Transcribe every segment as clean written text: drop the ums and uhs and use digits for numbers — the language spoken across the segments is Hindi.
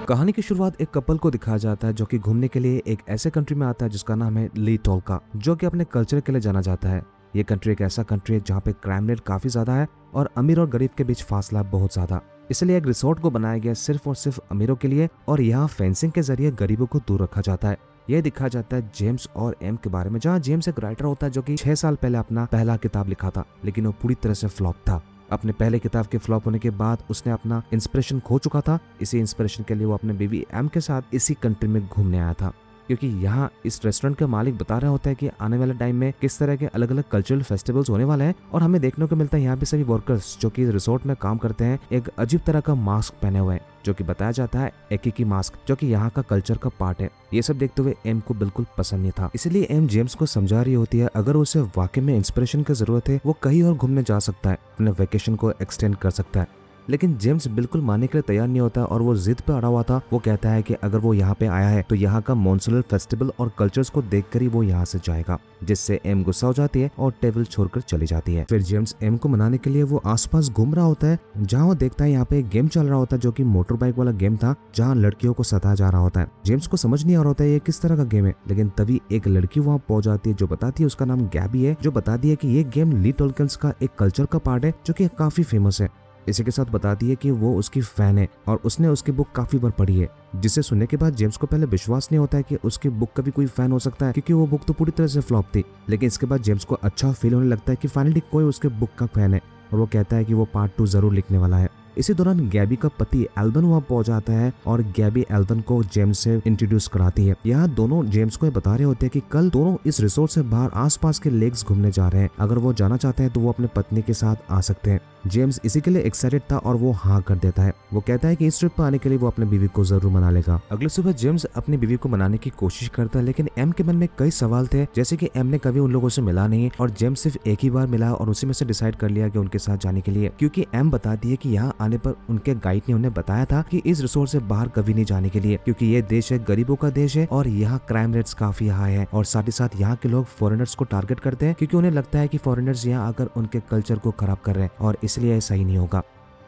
कहानी की शुरुआत एक कपल को दिखाया जाता है जो कि घूमने के लिए एक ऐसे कंट्री में आता है जिसका नाम है ली टोल्का, जो कि अपने कल्चर के लिए जाना जाता है। ये कंट्री एक ऐसा कंट्री है जहाँ पे क्राइम रेट काफी ज्यादा है और अमीर और गरीब के बीच फासला बहुत ज्यादा। इसलिए एक रिसोर्ट को बनाया गया सिर्फ और सिर्फ अमीरों के लिए और यहाँ फेंसिंग के जरिए गरीबों को दूर रखा जाता है। यह दिखाया जाता है जेम्स और एम के बारे में, जहाँ जेम्स एक राइटर होता है जो कि 6 साल पहले अपना पहला किताब लिखा था, लेकिन वो पूरी तरह से फ्लॉप था। अपने पहले किताब के फ्लॉप होने के बाद उसने अपना इंस्पिरेशन खो चुका था। इसी इंस्पिरेशन के लिए वो अपने बीवी एम के साथ इसी कंट्री में घूमने आया था, क्योंकि यहाँ इस रेस्टोरेंट का मालिक बता रहा होता है कि आने वाले टाइम में किस तरह के अलग अलग कल्चरल फेस्टिवल्स होने वाले हैं। और हमें देखने को मिलता है यहाँ पे सभी वर्कर्स जो कि रिसोर्ट में काम करते हैं एक अजीब तरह का मास्क पहने हुए हैं, जो कि बताया जाता है एकीकी मास्क, जो कि यहाँ का कल्चर का पार्ट है। ये सब देखते हुए एम को बिल्कुल पसंद नहीं था, इसलिए एम जेम्स को समझा रही होती है अगर उसे वाकई में इंस्पिरेशन की जरूरत है वो कहीं और घूमने जा सकता है, अपने वेकेशन को एक्सटेंड कर सकता है। लेकिन जेम्स बिल्कुल मानने के लिए तैयार नहीं होता और वो जिद पे अड़ा हुआ था। वो कहता है कि अगर वो यहाँ पे आया है तो यहाँ का मॉन्सूनल फेस्टिवल और कल्चर्स को देखकर ही वो यहाँ से जाएगा, जिससे एम गुस्सा हो जाती है और टेबल छोड़कर चली जाती है। फिर जेम्स एम को मनाने के लिए वो आसपास घूम रहा होता है, जहाँ वो देखता है यहाँ पे एक गेम चल रहा होता है जो कि मोटर बाइक वाला गेम था, जहाँ लड़कियों को सताया जा रहा होता है। जेम्स को समझ नहीं आ रहा होता है ये किस तरह का गेम है, लेकिन तभी एक लड़की वहाँ पहुंच जाती है जो बताती है उसका नाम गैबी है, जो बताती है कि ये गेम ली टोल्किन्स का एक कल्चर का पार्ट है जो कि काफी फेमस है। इसी के साथ बताती है कि वो उसकी फैन है और उसने उसकी बुक काफी बार पढ़ी है, जिसे सुनने के बाद जेम्स को पहले विश्वास नहीं होता है कि उसकी बुक का भी कोई फैन हो सकता है, क्योंकि वो बुक तो पूरी तरह से फ्लॉप थी। लेकिन इसके बाद जेम्स को अच्छा फील होने लगता है कि फाइनली कोई उसके बुक का फैन है और वो कहता है कि वो पार्ट 2 जरूर लिखने वाला है। इसी दौरान गैबी का पति एल्बन वहाँ पहुंच जाता है और गैबी एल्बन को जेम्स से इंट्रोड्यूस कराती है। यहाँ दोनों जेम्स को बता रहे होते हैं कि कल दोनों इस रिसोर्ट से बाहर आसपास के लेक्स घूमने जा रहे हैं, अगर वो जाना चाहते हैं तो वो अपने पत्नी के साथ आ सकते हैं। जेम्स इसी के लिए एक्साइटेड था और वो हाँ कर देता है। वो कहता है कि इस ट्रिप पर आने के लिए वो अपने बीवी को जरूर मना लेगा। अगले सुबह जेम्स अपनी बीवी को मनाने की कोशिश करता है, लेकिन एम के मन में कई सवाल थे, जैसे कि एम ने कभी उन लोगों से मिला नहीं और जेम्स सिर्फ एक ही बार मिला और उसी में से डिसाइड कर लिया कि उनके साथ जाने के लिए, क्योंकि एम बताती है कि यहाँ आने पर उनके गाइड ने उन्हें बताया था कि इस रिसोर्ट से बाहर कभी नहीं जाने के लिए, क्योंकि ये देश है गरीबों का देश है और यहाँ क्राइम रेट्स काफी हाई है और साथ ही साथ यहाँ के लोग फॉरेनर्स को टारगेट करते हैं, क्योंकि उन्हें लगता है कि फॉरेनर्स यहाँ आकर उनके कल्चर को खराब कर रहे हैं और इसलिए सही नहीं होगा।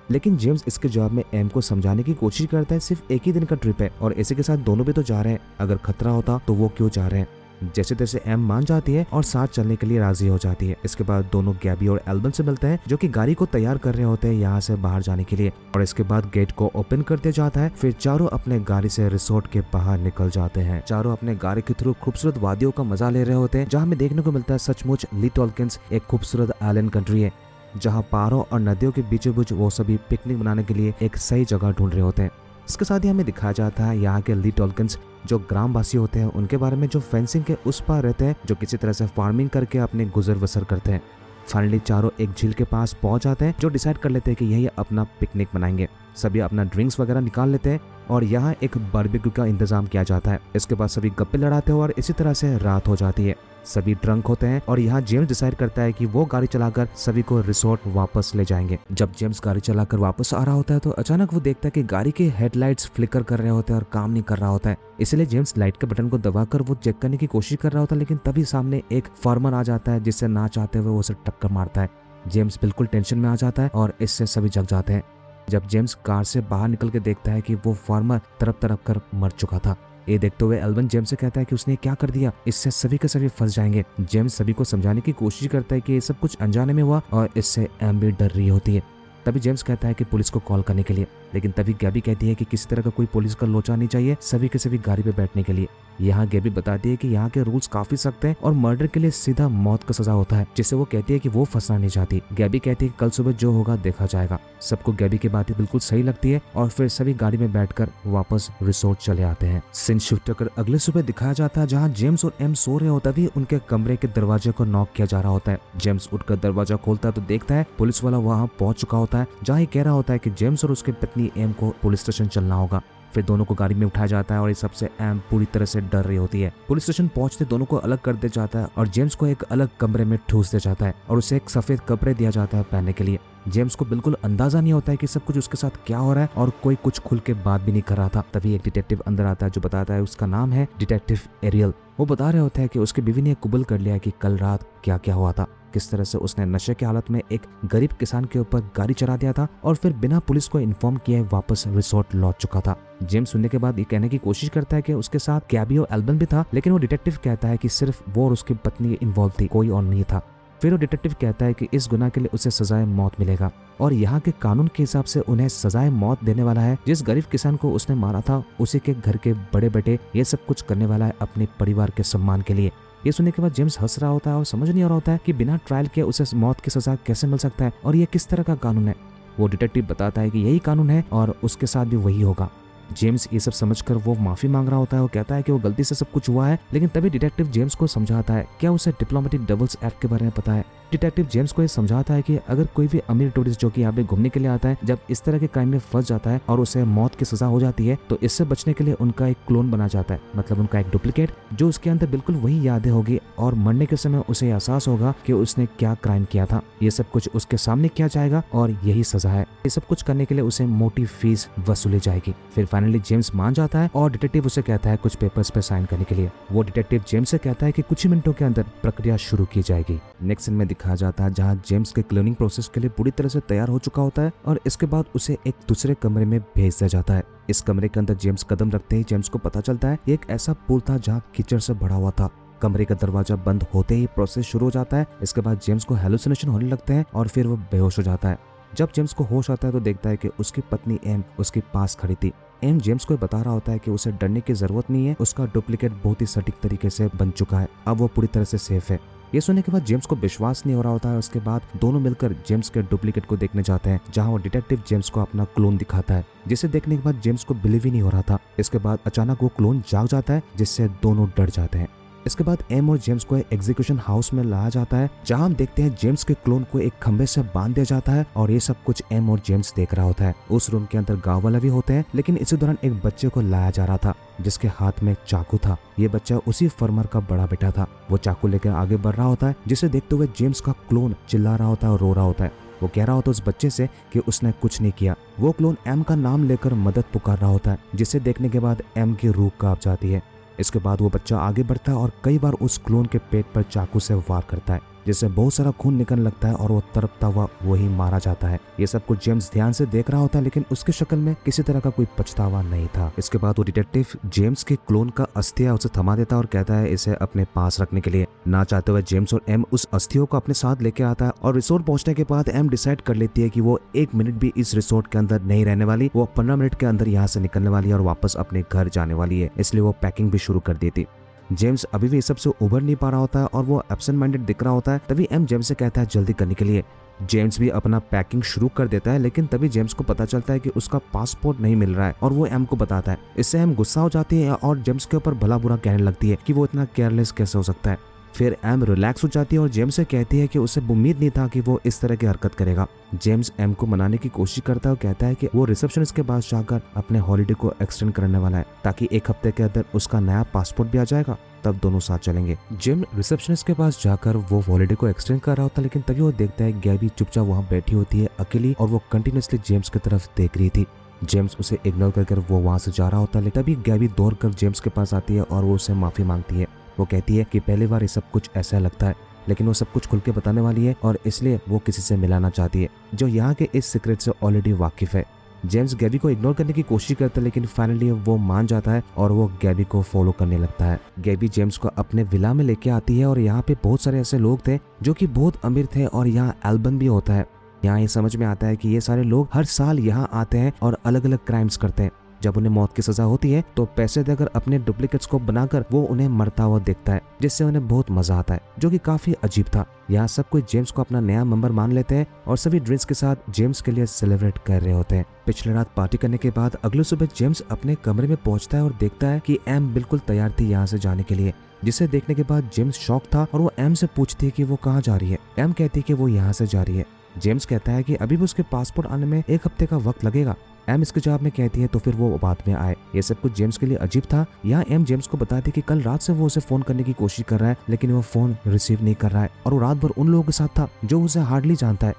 लेकिन जेम्स इसके जवाब में एम को समझाने की कोशिश करता है सिर्फ एक ही दिन का ट्रिप है और इसी के साथ दोनों भी तो जा रहे हैं, अगर खतरा होता तो वो क्यों जा रहे हैं। जैसे तैसे एम मान जाती है और साथ चलने के लिए राजी हो जाती है। इसके बाद दोनों गैबी और एल्बन से मिलते हैं जो कि गाड़ी को तैयार कर रहे होते हैं यहाँ से बाहर जाने के लिए, और इसके बाद गेट को ओपन कर दिया जाता है। फिर चारों अपने गाड़ी से रिसोर्ट के बाहर निकल जाते हैं। चारों अपने गाड़ी के थ्रू खूबसूरत वादियों का मजा ले रहे होते हैं, जहाँ हमें देखने को मिलता है सचमुच ली टोल्किन्स एक खूबसूरत आइलैंड कंट्री है, जहाँ पहाड़ों और नदियों के बीचों बीच वो सभी पिकनिक मनाने के लिए एक सही जगह ढूंढ रहे होते हैं। इसके साथ ही हमें दिखाया जाता है यहाँ के ली टोल्किन्स जो ग्रामवासी होते हैं उनके बारे में, जो फेंसिंग के उस पार रहते हैं, जो किसी तरह से फार्मिंग करके अपने गुजर बसर करते हैं। फाइनली चारों एक झील के पास पहुंच जाते हैं, जो डिसाइड कर लेते हैं कि यही अपना पिकनिक मनाएंगे। सभी अपना ड्रिंक्स वगैरह निकाल लेते हैं और यहाँ एक बारबेक्यू का इंतजाम किया जाता है। इसके बाद सभी गप्पे लड़ाते हैं और इसी तरह से रात हो जाती है। सभी ड्रंक होते हैं और यहाँ जेम्स डिसाइड करता है कि वो गाड़ी चलाकर सभी को रिसोर्ट वापस ले जाएंगे। जब जेम्स गाड़ी चलाकर वापस आ रहा होता है तो अचानक वो देखता है कि गाड़ी के हेडलाइट्स फ्लिकर कर रहे होते हैं और काम नहीं कर रहा होता है। इसलिए जेम्स लाइट के बटन को दबाकर वो चेक करने की कोशिश कर रहा होता है, लेकिन तभी सामने एक फार्मर आ जाता है जिससे ना चाहते हुए वो उसे टक्कर मारता है। जेम्स बिल्कुल टेंशन में आ जाता है और इससे सभी जग जाते हैं। जब जेम्स कार से बाहर निकल के देखता है कि वो फार्मर तरफ तरफ कर मर चुका था। ये देखते हुए एल्बन जेम्स से कहता है कि उसने क्या कर दिया, इससे सभी के सभी फंस जाएंगे। जेम्स सभी को समझाने की कोशिश करता है कि ये सब कुछ अनजाने में हुआ और इससे एम भी डर रही होती है। तभी जेम्स कहता है कि पुलिस को कॉल करने के लिए, लेकिन तभी गैबी कहती है कि किसी तरह का कोई पुलिस का लोचा नहीं चाहिए सभी के सभी गाड़ी पे बैठने के लिए। यहाँ गैबी बताती है कि यहाँ के रूल्स काफी सख्त हैं और मर्डर के लिए सीधा मौत का सजा होता है, जिससे वो कहती है कि वो फंसना नहीं चाहती। गैबी कहती है कि कल सुबह जो होगा देखा जाएगा। सबको गैबी की बातें बिल्कुल सही लगती है और फिर सभी गाड़ी में बैठकर वापस रिसोर्ट चले आते हैं। सीन शिफ्ट कर अगले सुबह दिखाया जाता है, जहाँ जेम्स और एम सो रहे होता भी उनके कमरे के दरवाजे को नॉक किया जा रहा होता है। जेम्स उठकर दरवाजा खोलता है तो देखता है पुलिस वाला वहाँ पहुंच चुका होता है, जहाँ कह रहा होता है कि जेम्स और उसकी पत्नी एम को पुलिस स्टेशन चलना होगा। फिर दोनों को गाड़ी में उठाया जाता है और इस सबसे एम पूरी तरह से डर रही होती है। पुलिस स्टेशन पहुंचते दोनों को अलग कर दिया जाता है और जेम्स को एक अलग कमरे में ठूस दिया जाता है और उसे एक सफेद कपड़े दिया जाता है पहनने के लिए। जेम्स को बिल्कुल अंदाजा नहीं होता है कि सब कुछ उसके साथ क्या हो रहा है और कोई कुछ खुल के बात भी नहीं कर रहा था। तभी एक डिटेक्टिव अंदर आता है जो बताता है, उसका नाम है डिटेक्टिव एरियल। वो बता रहे होते हैं कि उसकी बीवी ने कबूल कर लिया है कि कल रात क्या क्या हुआ था, किस तरह से उसने नशे की हालत में एक गरीब किसान के ऊपर गाड़ी चढ़ा दिया था और फिर बिना पुलिस को इन्फॉर्म किए वापस रिसोर्ट लौट चुका था। जेम्स सुनने के बाद ये कहने की कोशिश करता है कि उसके साथ गैबी और एल्बन भी था, लेकिन वो डिटेक्टिव कहता है कि सिर्फ वो और उसकी पत्नी इन्वॉल्व थी, कोई और नहीं था। फिर वो डिटेक्टिव कहता है कि इस गुनाह के लिए उसे सजाए मौत मिलेगा और यहाँ के कानून के हिसाब से उन्हें सजाए मौत देने वाला है जिस गरीब किसान को उसने मारा था, उसी के घर के बड़े बेटे ये सब कुछ करने वाला है अपने परिवार के सम्मान के लिए। ये सुनने के बाद जेम्स हंस रहा होता है और समझ नहीं आ रहा होता है कि बिना ट्रायल के उसे मौत की सजा कैसे मिल सकता है और ये किस तरह का कानून है। वो डिटेक्टिव बताता है कि यही कानून है और उसके साथ भी वही होगा। जेम्स ये सब समझकर वो माफी मांग रहा होता है। वो कहता है कि वो गलती से सब कुछ हुआ है, लेकिन तभी डिटेक्टिव जेम्स को समझाता है, क्या उसे डिप्लोमेटिक डबल्स एक्ट के बारे में पता है। डिटेक्टिव जेम्स को ये समझाता है कि अगर कोई भी अमीर टूरिस्ट जो कि यहाँ पे घूमने के लिए आता है, जब इस तरह के क्राइम में फंस जाता है और उसे मौत की सजा हो जाती है, तो इससे बचने के लिए उनका एक क्लोन बना जाता है, मतलब उनका एक डुप्लीकेट, जो उसके अंदर बिल्कुल वही यादें होगी और मरने के समय उसे एहसास होगा कि उसने क्या क्राइम किया था। ये सब कुछ उसके सामने किया जाएगा और यही सजा है। ये सब कुछ करने के लिए उसे मोटी फीस वसूली जाएगी। फिर फाइनली जेम्स मान जाता है और डिटेक्टिव उसे कहता है कुछ पेपर्स पे साइन करने के लिए। वो डिटेक्टिव जेम्स से कहता है कि कुछ ही मिनटों के अंदर प्रक्रिया शुरू की जाएगी। नेक्स्ट सीन में दिखाया जाता है जहां जेम्स के क्लोनिंग प्रोसेस के लिए पूरी तरह से तैयार हो चुका होता है और इसके बाद उसे एक दूसरे कमरे में भेज दिया जाता है। इस कमरे के अंदर जेम्स कदम रखते ही जेम्स को पता चलता है ये एक ऐसा पूल था जहाँ कीचड़ से भरा हुआ था। कमरे का दरवाजा बंद होते ही प्रोसेस शुरू हो जाता है। इसके बाद जेम्स को हेलुसिनेशन होने लगते हैं और फिर वो बेहोश हो जाता है। जब जेम्स को होश आता है तो देखता है कि उसकी पत्नी एम उसके पास खड़ी थी। एम जेम्स को बता रहा होता है कि उसे डरने की जरूरत नहीं है, उसका डुप्लीकेट बहुत ही सटीक तरीके से बन चुका है, अब वो पूरी तरह से सेफ है। ये सुनने के बाद जेम्स को विश्वास नहीं हो रहा होता है। उसके बाद दोनों मिलकर जेम्स के डुप्लीकेट को देखने जाते हैं, जहां वो डिटेक्टिव जेम्स को अपना क्लोन दिखाता है, जिसे देखने के बाद जेम्स को बिलीव ही नहीं हो रहा था। इसके बाद अचानक वो क्लोन जाग जाता है, जिससे दोनों डर जाते हैं। इसके बाद एम और जेम्स को एग्जीक्यूशन हाउस में लाया जाता है, जहां हम देखते हैं जेम्स के क्लोन को एक खंबे से बांध दिया जाता है और ये सब कुछ एम और जेम्स देख रहा होता है। उस रूम के अंदर गांव वाले भी होते हैं, लेकिन इसी दौरान एक बच्चे को लाया जा रहा था जिसके हाथ में चाकू था। ये बच्चा उसी फार्मर का बड़ा बेटा था। वो चाकू लेकर आगे बढ़ रहा होता है, जिसे देखते हुए जेम्स का क्लोन चिल्ला रहा होता है और रो रहा होता है। वो कह रहा होता है उस बच्चे से कि उसने कुछ नहीं किया। वो क्लोन एम का नाम लेकर मदद पुकार रहा होता है, जिसे देखने के बाद एम की रूह कांप जाती है। इसके बाद वो बच्चा आगे बढ़ता है और कई बार उस क्लोन के पेट पर चाकू से वार करता है, जिससे बहुत सारा खून निकलने लगता है और वो तड़पता हुआ वही मारा जाता है। ये सब कुछ जेम्स ध्यान से देख रहा होता है, लेकिन उसकी शक्ल में किसी तरह का कोई पछतावा नहीं था। इसके बाद वो डिटेक्टिव जेम्स के क्लोन का अस्थिया उसे थमा देता है और कहता है इसे अपने पास रखने के लिए। ना चाहते हुए जेम्स और एम उस अस्थियों को अपने साथ लेके आता है और रिसोर्ट पहुंचने के बाद एम डिसाइड कर लेती है कि वो 1 मिनट भी इस रिसोर्ट के अंदर नहीं रहने वाली। वो 15 मिनट के अंदर यहाँ से निकलने वाली है और वापस अपने घर जाने वाली है, इसलिए वो पैकिंग भी शुरू कर देती। जेम्स अभी भी इस सब से उभर नहीं पा रहा होता है और वो एब्सेंट माइंडेड दिख रहा होता है। तभी एम जेम्स से कहता है जल्दी करने के लिए। जेम्स भी अपना पैकिंग शुरू कर देता है, लेकिन तभी जेम्स को पता चलता है कि उसका पासपोर्ट नहीं मिल रहा है और वो एम को बताता है। इससे एम गुस्सा हो जाती है और जेम्स के ऊपर भला बुरा कहने लगती है कि वो इतना केयरलेस कैसे हो सकता है। फिर एम रिलैक्स हो जाती है और जेम्स से कहती है कि उसे उम्मीद नहीं था कि वो इस तरह की हरकत करेगा। जेम्स एम को मनाने की कोशिश करता है और कहता है कि वो रिसेप्शनिस्ट के पास जाकर अपने हॉलिडे को एक्सटेंड करने वाला है, ताकि 1 हफ्ते के अंदर उसका नया पासपोर्ट भी आ जाएगा, तब दोनों साथ चलेंगे। जिम रिसेप्शनिस्ट के पास जाकर वो हॉलिडे को एक्सटेंड कर रहा होता है, लेकिन तभी वो देखता है गैबी चुपचाप वहाँ बैठी होती है अकेली और वो कंटिन्यूसली जेम्स की तरफ देख रही थी। जेम्स उसे इग्नोर कर वो वहाँ से जा रहा होता है, लेकिन तभी गैबी दौड़कर जेम्स के पास आती है और वो उसे माफी मांगती है। वो कहती है कि पहली बार ये सब कुछ ऐसा लगता है, लेकिन वो सब कुछ खुल के बताने वाली है और इसलिए वो किसी से मिलाना चाहती है जो यहाँ के इस सीक्रेट से ऑलरेडी वाकिफ है। जेम्स गैबी को इग्नोर करने की कोशिश करता है, लेकिन फाइनली वो मान जाता है और वो गैबी को फॉलो करने लगता है। गैबी जेम्स को अपने विला में लेके आती है और यहाँ पे बहुत सारे ऐसे लोग थे जो कि बहुत अमीर थे और यहाँ एल्बन भी होता है। यहाँ ये समझ में आता है कि ये सारे लोग हर साल यहाँ आते हैं और अलग अलग क्राइम्स करते हैं। जब उन्हें मौत की सजा होती है तो पैसे देकर अपने डुप्लीकेट्स को बनाकर वो उन्हें मरता हुआ देखता है, जिससे उन्हें बहुत मजा आता है, जो कि काफी अजीब था। यहाँ सब कोई जेम्स को अपना नया मेंबर मान लेते हैं और सभी ड्रिंक्स के साथ जेम्स के लिए सेलिब्रेट कर रहे होते हैं। पिछले रात पार्टी करने के बाद अगले सुबह जेम्स अपने कमरे में पहुंचता है और देखता है कि एम बिल्कुल तैयार थी यहाँ से जाने के लिए, जिसे देखने के बाद जेम्स शॉक था और वो एम से पूछती है कि वो कहाँ जा रही है। एम कहती है कि वो यहाँ से जा रही है। जेम्स कहता है कि अभी भी उसके पासपोर्ट आने में 1 हफ्ते का वक्त लगेगा। एम इसके जवाब में कहती है तो फिर वो बाद में आए। ये सब कुछ जेम्स के लिए अजीब था। यहाँ एम जेम्स को बताती है कि कल रात से वो उसे फोन करने की कोशिश कर रहा है, लेकिन वो फोन रिसीव नहीं कर रहा है और वो रात भर उन लोगों के साथ था जो उसे हार्डली जानता है।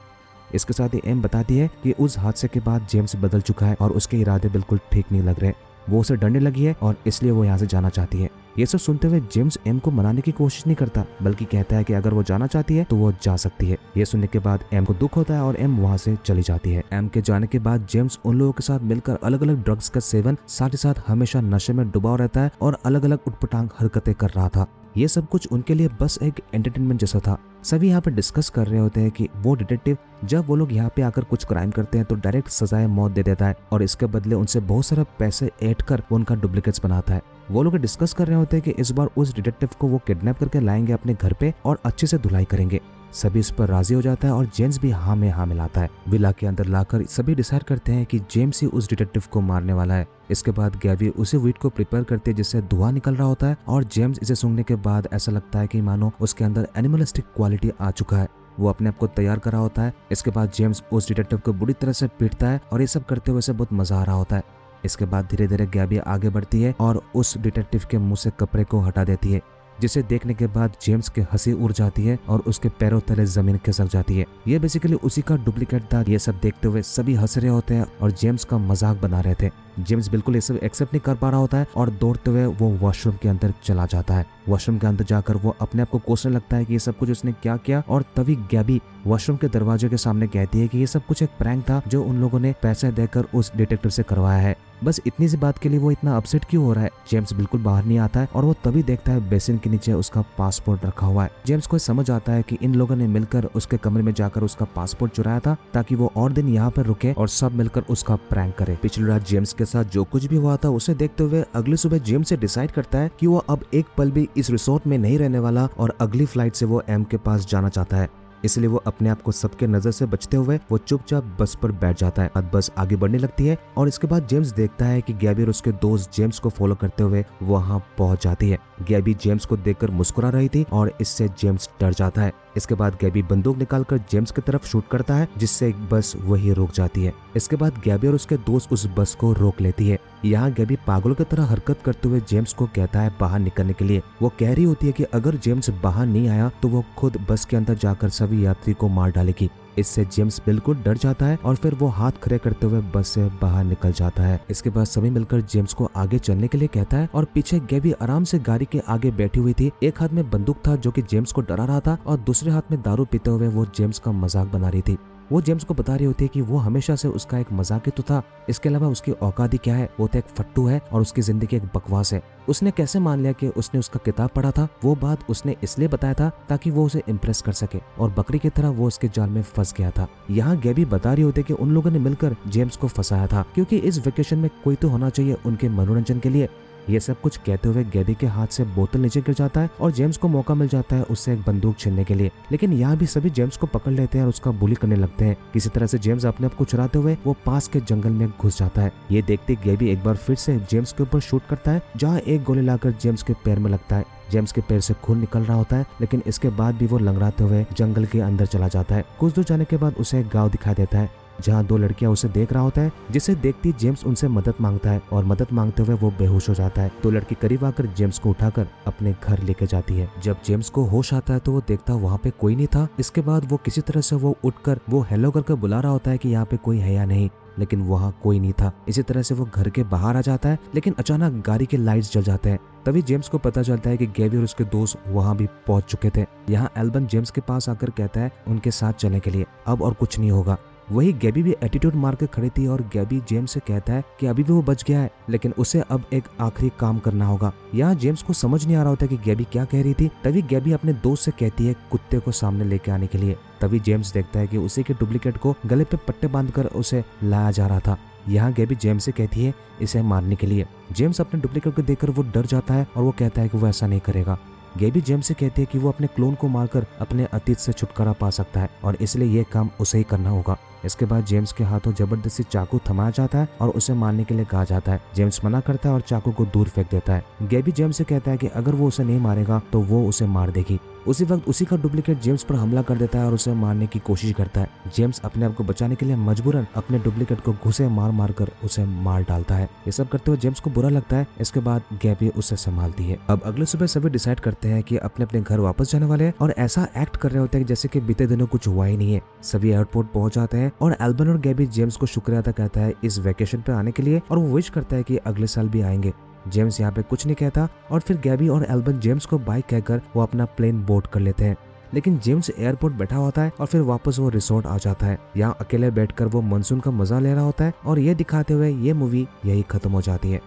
इसके साथ ही एम बताती है कि उस हादसे के बाद जेम्स बदल चुका है और उसके इरादे बिल्कुल ठीक नहीं लग रहे। वो उसे डरने लगी है और इसलिए वो यहाँ से जाना चाहती है। ये सब सुनते हुए जेम्स एम को मनाने की कोशिश नहीं करता, बल्कि कहता है कि अगर वो जाना चाहती है तो वो जा सकती है। ये सुनने के बाद एम को दुख होता है और एम वहाँ से चली जाती है। एम के जाने के बाद जेम्स उन लोगों के साथ मिलकर अलग अलग ड्रग्स का सेवन, साथ ही साथ हमेशा नशे में डूबा रहता है और अलग अलग उटपटांग हरकतें कर रहा था। ये सब कुछ उनके लिए बस एक एंटरटेनमेंट जैसा था। सभी यहाँ पे डिस्कस कर रहे होते हैं कि वो डिटेक्टिव जब वो लोग यहाँ पे आकर कुछ क्राइम करते हैं तो डायरेक्ट सजाए मौत दे देता है और इसके बदले उनसे बहुत सारा पैसे ऐड कर वो उनका डुप्लीकेट्स बनाता है। वो लोग डिस्कस कर रहे होते हैं कि इस बार उस डिटेक्टिव को वो किडनैप करके लाएंगे अपने घर पे और अच्छे से धुलाई करेंगे। सभी इस पर राजी हो जाता है और जेम्स भी हाँ में हाँ मिलाता है। विला के अंदर लाकर सभी डिसाइड करते हैं कि जेम्स ही उस डिटेक्टिव को मारने वाला है। इसके बाद गैबी उसी वीट को प्रिपेयर करती है जिससे धुआं निकल रहा होता है और जेम्स इसे सूंघने के बाद ऐसा लगता है कि मानो उसके अंदर एनिमलिस्टिक क्वालिटी आ चुका है। वो अपने आप को तैयार कर रहा होता है। इसके बाद जेम्स उस डिटेक्टिव को बुरी तरह से पीटता है और ये सब करते हुए उसे बहुत मजा आ रहा होता है। इसके बाद धीरे धीरे गैबी आगे बढ़ती है और उस डिटेक्टिव के मुंह से कपड़े को हटा देती है, जिसे देखने के बाद जेम्स की हंसी उड़ जाती है और उसके पैरों तले जमीन खिसक जाती है। ये बेसिकली उसी का डुप्लीकेट था। ये सब देखते हुए सभी हंस रहे होते हैं और जेम्स का मजाक बना रहे थे। जेम्स बिल्कुल ये सब एक्सेप्ट नहीं कर पा रहा होता है और दौड़ते हुए वो वॉशरूम के अंदर चला जाता है। वॉशरूम के अंदर जाकर वो अपने आप को कोसने लगता है कि ये सब कुछ उसने क्या किया और तभी गैबी वॉशरूम के दरवाजे के सामने कहती है कि ये सब कुछ एक प्रैंक था जो उन लोगों ने पैसे देकर उस डिटेक्टिव से करवाया है। बस इतनी सी बात के लिए वो इतना अपसेट क्यों हो रहा है। जेम्स बिल्कुल बाहर नहीं आता है और वो तभी देखता है बेसिन के नीचे उसका पासपोर्ट रखा हुआ है। जेम्स को समझ आता है कि इन लोगों ने मिलकर उसके कमरे में जाकर उसका पासपोर्ट चुराया था ताकि वो और दिन यहाँ पर रुके और सब मिलकर उसका प्रैंक करे। पिछली रात जेम्स के साथ जो कुछ भी हुआ था उसे देखते हुए अगली सुबह जेम्स से डिसाइड करता है कि वो अब एक पल भी इस रिसोर्ट में नहीं रहने वाला और अगली फ्लाइट से वो एम के पास जाना चाहता है। इसलिए वो अपने आप को सबके नजर से बचते हुए वो चुपचाप बस पर बैठ जाता है। बस आगे बढ़ने लगती है और इसके बाद जेम्स देखता है कि गैबी और उसके दोस्त जेम्स को फॉलो करते हुए वहां पहुंच जाती है। गैबी जेम्स को देखकर मुस्कुरा रही थी और इससे जेम्स डर जाता है। इसके बाद गैबी बंदूक निकालकर जेम्स की तरफ शूट करता है, जिससे एक बस वही रुक जाती है। इसके बाद गैबी और उसके दोस्त उस बस को रोक लेती है। यहाँ गैबी पागलों की तरह हरकत करते हुए जेम्स को कहता है बाहर निकलने के लिए। वो कह रही होती है कि अगर जेम्स बाहर नहीं आया तो वो खुद बस के अंदर जाकर सभी यात्री को मार डालेगी। इससे जेम्स बिल्कुल डर जाता है और फिर वो हाथ खड़े करते हुए बस से बाहर निकल जाता है। इसके बाद सभी मिलकर जेम्स को आगे चलने के लिए कहता है और पीछे गैबी आराम से गाड़ी के आगे बैठी हुई थी। एक हाथ में बंदूक था जो कि जेम्स को डरा रहा था और दूसरे हाथ में दारू पीते हुए वो जेम्स का मजाक बना रही थी। वो जेम्स को बता रही होती है कि वो हमेशा से उसका एक मजाक ही तो था, इसके अलावा उसकी औकात ही क्या है, वो तो एक फट्टू है और उसकी जिंदगी एक बकवास है। उसने कैसे मान लिया कि उसने उसका किताब पढ़ा था? वो बात उसने इसलिए बताया था ताकि वो उसे इम्प्रेस कर सके और बकरी की तरह वो उसके जाल में फंस गया था। यहाँ गैबी बता रही होती है कि उन लोगों ने मिलकर जेम्स को फंसाया था क्योंकि इस वेकेशन में कोई तो होना चाहिए उनके मनोरंजन के लिए। ये सब कुछ कहते हुए गैबी के हाथ से बोतल नीचे गिर जाता है और जेम्स को मौका मिल जाता है उससे एक बंदूक छीनने के लिए। लेकिन यहाँ भी सभी जेम्स को पकड़ लेते हैं और उसका बुली करने लगते हैं। किसी तरह से जेम्स अपने आप को चुराते हुए वो पास के जंगल में घुस जाता है। ये देखते गैबी एक बार फिर से जेम्स के ऊपर शूट करता है, जहाँ एक गोली लाकर जेम्स के पैर में लगता है। जेम्स के पैर से खून निकल रहा होता है, लेकिन इसके बाद भी वो लंगड़ाते हुए जंगल के अंदर चला जाता है। कुछ दूर जाने के बाद उसे एक गाँव दिखाई देता है जहाँ दो लड़कियां उसे देख रहा होता है, जिसे देखती जेम्स उनसे मदद मांगता है और मदद मांगते हुए वो बेहोश हो जाता है। तो लड़की करीब आकर जेम्स को उठाकर अपने घर लेके जाती है। जब जेम्स को होश आता है तो वो देखता वहाँ पे कोई नहीं था। इसके बाद वो किसी तरह से वो उठकर वो हेलो करके बुला रहा होता है कि यहाँ पे कोई है या नहीं, लेकिन वहाँ कोई नहीं था। इसी तरह से वो घर के बाहर आ जाता है, लेकिन अचानक गाड़ी के लाइट्स जल जाते हैं। तभी जेम्स को पता चलता है कि गैबी और उसके दोस्त वहाँ भी पहुंच चुके थे। यहाँ एल्बन जेम्स के पास आकर कहता है उनके साथ चलने के लिए, अब और कुछ नहीं होगा। वही गैबी भी एटीट्यूड मार के खड़ी थी और गैबी जेम्स से कहता है कि अभी भी वो बच गया है, लेकिन उसे अब एक आखिरी काम करना होगा। यहाँ जेम्स को समझ नहीं आ रहा होता कि गैबी क्या कह रही थी। तभी गैबी अपने दोस्त से कहती है कुत्ते को सामने लेके आने के लिए। तभी जेम्स देखता है कि उसी के डुप्लीकेट को गले पे पट्टे बांधकर उसे लाया जा रहा था। यहाँ गैबी जेम्स से कहती है इसे मारने के लिए। जेम्स अपने डुप्लीकेट को देखकर वो डर जाता है और वो कहता है कि वो ऐसा नहीं करेगा। गैबी जेम्स से कहती है कि वो अपने क्लोन को मारकर अपने अतीत से छुटकारा पा सकता है और इसलिए ये काम उसे ही करना होगा। इसके बाद जेम्स के हाथों जबरदस्ती चाकू थमाया जाता है और उसे मारने के लिए कहा जाता है। जेम्स मना करता है और चाकू को दूर फेंक देता है। गैबी जेम्स से कहता है कि अगर वो उसे नहीं मारेगा तो वो उसे मार देगी। उसी वक्त उसी का डुप्लीकेट जेम्स पर हमला कर देता है और उसे मारने की कोशिश करता है। जेम्स अपने आप को बचाने के लिए मजबूरन अपने डुप्लीकेट को घुसे मार मार कर उसे मार डालता है। ये सब करते हुए जेम्स को बुरा लगता है। इसके बाद गैबी उसे संभालती है। अब अगले सुबह सभी डिसाइड करते हैं कि अपने अपने घर वापस जाने वाले हैं और ऐसा एक्ट कर रहे होते हैं जैसे कि बीते दिनों कुछ हुआ ही नहीं है। सभी एयरपोर्ट पहुंच जाते हैं और एल्बन और गैबी जेम्स को शुक्रिया अदा कहता है इस वेकेशन पे आने के लिए और वो विश करता है कि अगले साल भी आएंगे। जेम्स यहाँ पे कुछ नहीं कहता और फिर गैबी और एल्बन जेम्स को बाय कहकर वो अपना प्लेन बोर्ड कर लेते हैं। लेकिन जेम्स एयरपोर्ट बैठा होता है और फिर वापस वो रिसोर्ट आ जाता है। यहाँ अकेले बैठकर वो मानसून का मजा ले रहा होता है और ये दिखाते हुए ये मूवी यही खत्म हो जाती है।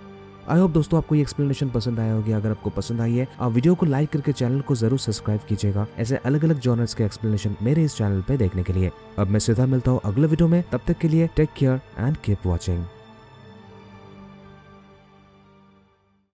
आई होप दोस्तों आपको ये एक्सप्लेनेशन पसंद आया होगी। अगर आपको पसंद आई है आप वीडियो को लाइक करके चैनल को जरूर सब्सक्राइब कीजिएगा ऐसे अलग अलग जॉनर्स के एक्सप्लेनेशन मेरे इस चैनल पे देखने के लिए। अब मैं सीधा मिलता हूँ अगले वीडियो में, तब तक के लिए take care and keep watching.